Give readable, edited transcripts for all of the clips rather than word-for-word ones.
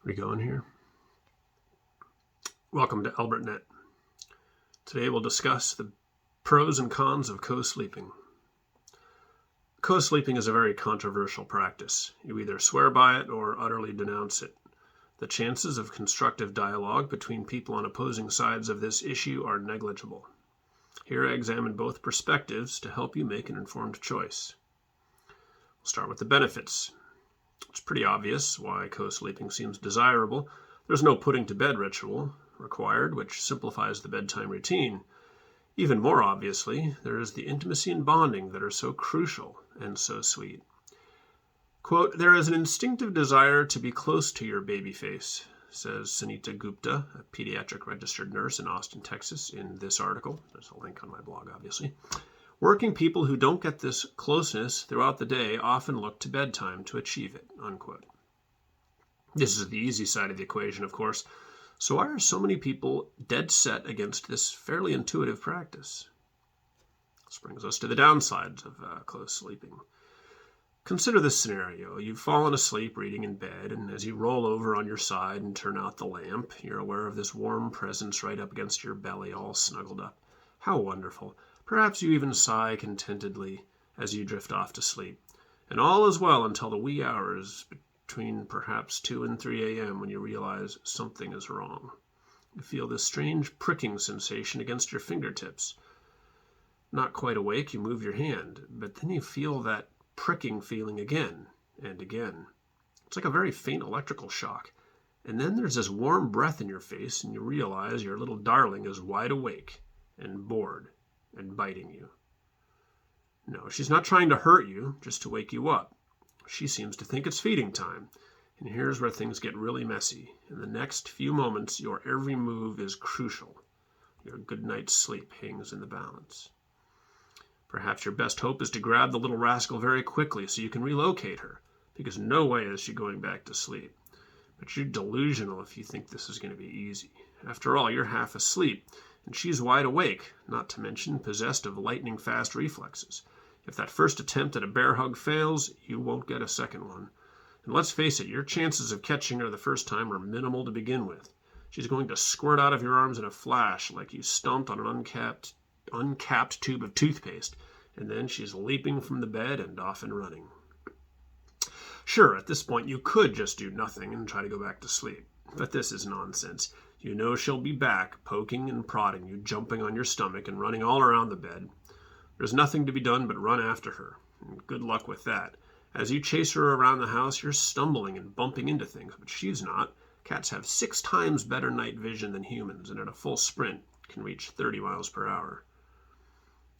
We going here? Welcome to albertnet. Today we'll discuss the pros and cons of co-sleeping. Co-sleeping is a very controversial practice. You either swear by it or utterly denounce it. The chances of constructive dialogue between people on opposing sides of this issue are negligible. Here I examine both perspectives to help you make an informed choice. We'll start with the benefits. It's pretty obvious why co-sleeping seems desirable. There's no putting to bed ritual required, which simplifies the bedtime routine. Even more obviously, there is the intimacy and bonding that are so crucial and so sweet. Quote, "There is an instinctive desire to be close to your baby face," says Sunita Gupta, a pediatric registered nurse in Austin, Texas, in this article. There's a link on my blog, obviously. "Working people who don't get this closeness throughout the day often look to bedtime to achieve it," unquote. This is the easy side of the equation, of course. So why are so many people dead set against this fairly intuitive practice? This brings us to the downsides of close sleeping. Consider this scenario. You've fallen asleep reading in bed, and as you roll over on your side and turn out the lamp, you're aware of this warm presence right up against your belly, all snuggled up. How wonderful. Perhaps you even sigh contentedly as you drift off to sleep. And all is well until the wee hours between perhaps 2 and 3 a.m. when you realize something is wrong. You feel this strange pricking sensation against your fingertips. Not quite awake, you move your hand, but then you feel that pricking feeling again and again. It's like a very faint electrical shock. And then there's this warm breath in your face, and you realize your little darling is wide awake and bored and biting you. No, she's not trying to hurt you, just to wake you up. She seems to think it's feeding time. And here's where things get really messy. In the next few moments, your every move is crucial. Your good night's sleep hangs in the balance. Perhaps your best hope is to grab the little rascal very quickly so you can relocate her, because no way is she going back to sleep. But you're delusional if you think this is going to be easy. After all, you're half asleep, and she's wide awake, not to mention possessed of lightning-fast reflexes. If that first attempt at a bear hug fails, you won't get a second one. And let's face it, your chances of catching her the first time are minimal to begin with. She's going to squirt out of your arms in a flash like you stomped on an uncapped tube of toothpaste, and then she's leaping from the bed and off and running. Sure, at this point you could just do nothing and try to go back to sleep, but this is nonsense. You know she'll be back, poking and prodding you, jumping on your stomach and running all around the bed. There's nothing to be done but run after her, and good luck with that. As you chase her around the house, you're stumbling and bumping into things, but she's not. Cats have 6 times better night vision than humans, and at a full sprint can reach 30 miles per hour.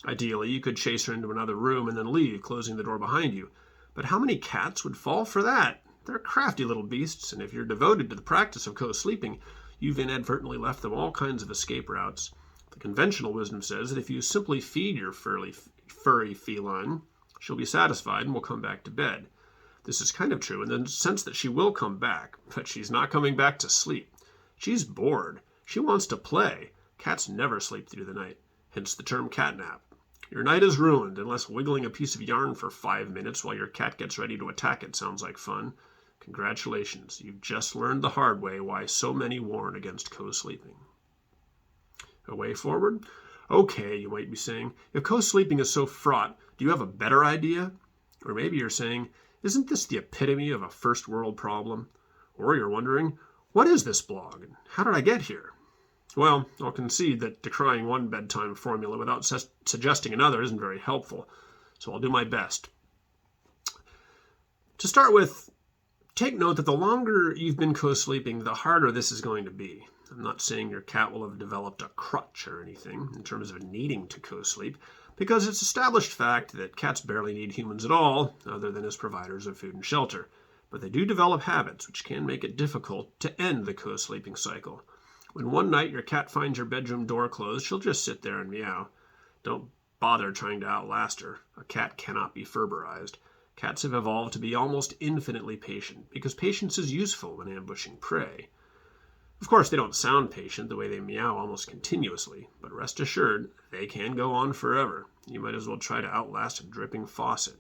Ideally, you could chase her into another room and then leave, closing the door behind you. But how many cats would fall for that? They're crafty little beasts, and if you're devoted to the practice of co-sleeping, you've inadvertently left them all kinds of escape routes. The conventional wisdom says that if you simply feed your furry feline, she'll be satisfied and will come back to bed. This is kind of true in the sense that she will come back, but she's not coming back to sleep. She's bored. She wants to play. Cats never sleep through the night, hence the term catnap. Your night is ruined unless wiggling a piece of yarn for 5 minutes while your cat gets ready to attack it sounds like fun. Congratulations, you've just learned the hard way why so many warn against co-sleeping. A way forward? Okay, you might be saying, if co-sleeping is so fraught, do you have a better idea? Or maybe you're saying, isn't this the epitome of a first world problem? Or you're wondering, what is this blog and how did I get here? Well, I'll concede that decrying one bedtime formula without suggesting another isn't very helpful, so I'll do my best. To start with, take note that the longer you've been co-sleeping, the harder this is going to be. I'm not saying your cat will have developed a crutch or anything in terms of needing to co-sleep, because it's established fact that cats barely need humans at all, other than as providers of food and shelter. But they do develop habits which can make it difficult to end the co-sleeping cycle. When one night your cat finds your bedroom door closed, she'll just sit there and meow. Don't bother trying to outlast her. A cat cannot be Ferberized. Cats have evolved to be almost infinitely patient, because patience is useful when ambushing prey. Of course, they don't sound patient the way they meow almost continuously, but rest assured, they can go on forever. You might as well try to outlast a dripping faucet.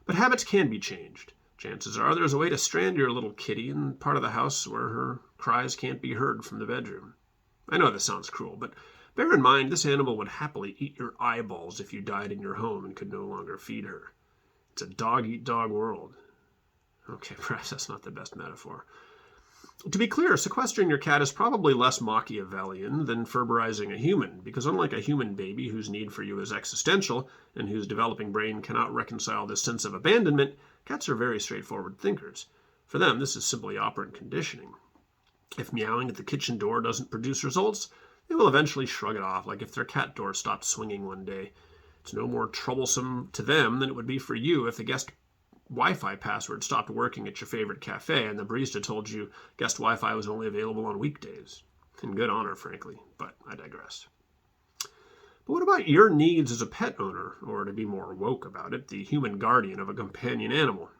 But habits can be changed. Chances are there's a way to strand your little kitty in part of the house where her cries can't be heard from the bedroom. I know this sounds cruel, but bear in mind this animal would happily eat your eyeballs if you died in your home and could no longer feed her. It's a dog-eat-dog world. Okay, perhaps that's not the best metaphor. To be clear, sequestering your cat is probably less Machiavellian than Ferberizing a human, because unlike a human baby whose need for you is existential and whose developing brain cannot reconcile this sense of abandonment, cats are very straightforward thinkers. For them, this is simply operant conditioning. If meowing at the kitchen door doesn't produce results, they will eventually shrug it off, like if their cat door stopped swinging one day. It's no more troublesome to them than it would be for you if the guest Wi-Fi password stopped working at your favorite cafe and the barista told you guest Wi-Fi was only available on weekdays. In good honor, frankly, but I digress. But what about your needs as a pet owner, or to be more woke about it, the human guardian of a companion animal?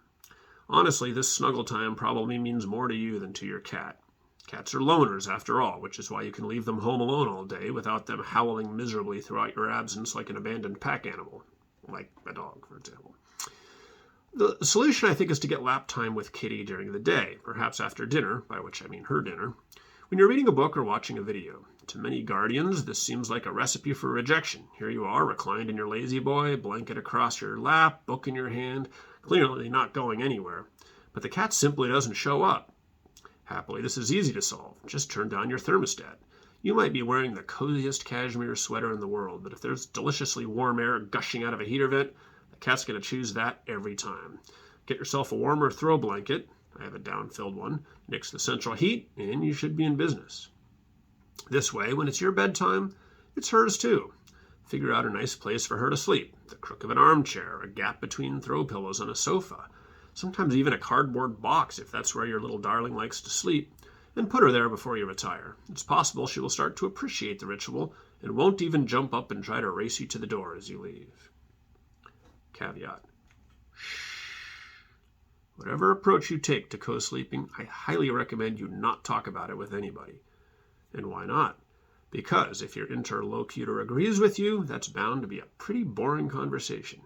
Honestly, this snuggle time probably means more to you than to your cat. Cats are loners, after all, which is why you can leave them home alone all day without them howling miserably throughout your absence like an abandoned pack animal, like a dog, for example. The solution, I think, is to get lap time with Kitty during the day, perhaps after dinner, by which I mean her dinner, when you're reading a book or watching a video. To many guardians, this seems like a recipe for rejection. Here you are, reclined in your lazy boy, blanket across your lap, book in your hand, clearly not going anywhere. But the cat simply doesn't show up. Happily, this is easy to solve. Just turn down your thermostat. You might be wearing the coziest cashmere sweater in the world, but if there's deliciously warm air gushing out of a heater vent, the cat's going to choose that every time. Get yourself a warmer throw blanket. I have a down-filled one. Nix the central heat, and you should be in business. This way, when it's your bedtime, it's hers too. Figure out a nice place for her to sleep. The crook of an armchair, a gap between throw pillows on a sofa. Sometimes even a cardboard box if that's where your little darling likes to sleep. And put her there before you retire. It's possible she will start to appreciate the ritual and won't even jump up and try to race you to the door as you leave. Caveat. Whatever approach you take to co-sleeping, I highly recommend you not talk about it with anybody. And why not? Because if your interlocutor agrees with you, that's bound to be a pretty boring conversation.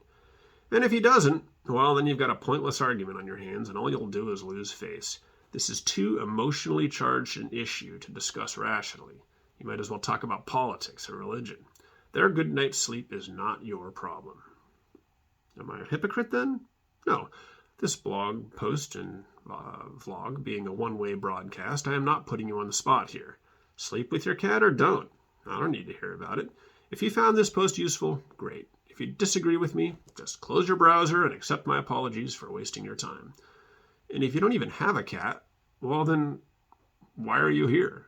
And if he doesn't, well, then you've got a pointless argument on your hands, and all you'll do is lose face. This is too emotionally charged an issue to discuss rationally. You might as well talk about politics or religion. Their good night's sleep is not your problem. Am I a hypocrite then? No. This blog post and vlog being a one-way broadcast, I am not putting you on the spot here. Sleep with your cat or don't. I don't need to hear about it. If you found this post useful, great. If you disagree with me, just close your browser and accept my apologies for wasting your time. And if you don't even have a cat, well then, why are you here?